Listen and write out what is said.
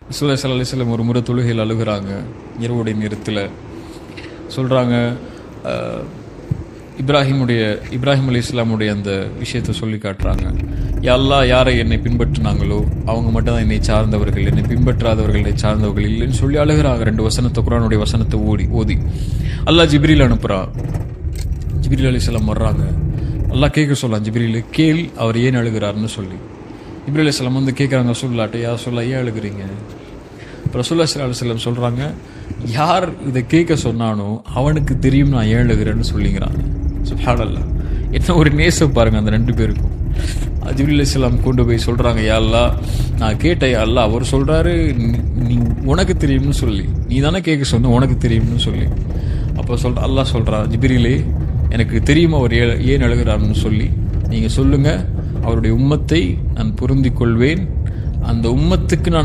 ரசூலுல்லாஹி ஸல்லல்லாஹு அலைஹி வஸல்லம் ஒரு முறை தொழுகையில் அழுகிறாங்க. இரவுடைய நேரத்தில் சொல்கிறாங்க, இப்ராஹிம் அலைஹிஸ்ஸலாமுடைய அந்த விஷயத்தை சொல்லி காட்டுறாங்க. யா அல்லாஹ், யாரை என்னை பின்பற்றினாங்களோ அவங்க மட்டும் தான் என்னை சார்ந்தவர்கள், என்னை பின்பற்றாதவர்கள் என்னை சார்ந்தவர்கள் இல்லைன்னு சொல்லி அழுகிறாங்க. 2 வசனத்தை, குர்ஆனுடைய வசனத்தை ஓதி அல்லாஹ் ஜிப்ரீல் அனுப்புகிறான். ஜிப்ரீல் அலைஹிஸ்ஸலாம் வர்றாங்க. அல்லாஹ் கேட்க சொல்லலாம், ஜிப்ரீல் கேள் அவர் ஏன் அழுகிறாருன்னு சொல்லி. ஜிப்ரீல் அலைஹிஸ்ஸலாம் வந்து கேட்குறாங்க ரசூலுல்லாஹ்ட்ட, யா ரசூலுல்லாஹ் ஏன் அழுகிறீங்க? ரசூலுல்லாஹி ஸல்லல்லாஹு அலைஹி வஸல்லம் சொல்கிறாங்க, யார் இதை கேட்க சொன்னானோ அவனுக்கு தெரியும் நான் ஏன் அழுகிறேன்னு சொல்லிங்கிறாங்க. சுப்ஹானல்லாஹ், என்ன ஒரு நேசம் பாருங்க அந்த 2 பேருக்கும். ஜிப்ரீல் அலைஹிஸ்ஸலாம் கொண்டு போய் சொல்கிறாங்க, யா அல்லாஹ், நான் கேட்டேன் யா அல்லாஹ், அவர் சொல்கிறாரு நீ உனக்கு தெரியும்னு சொல்லி, நீ தானே கேட்க சொன்ன, உனக்கு தெரியும்னு சொல்லி. அப்போ அல்லாஹ் சொல்கிறான், ஜிப்ரீலே எனக்கு தெரியும் அவர் ஏன் அழுகிறார்னு சொல்லி, நீங்கள் சொல்லுங்கள், அவருடைய உம்மத்தை நான் பொருந்திக் கொள்வேன், அந்த உம்மத்துக்கு நான்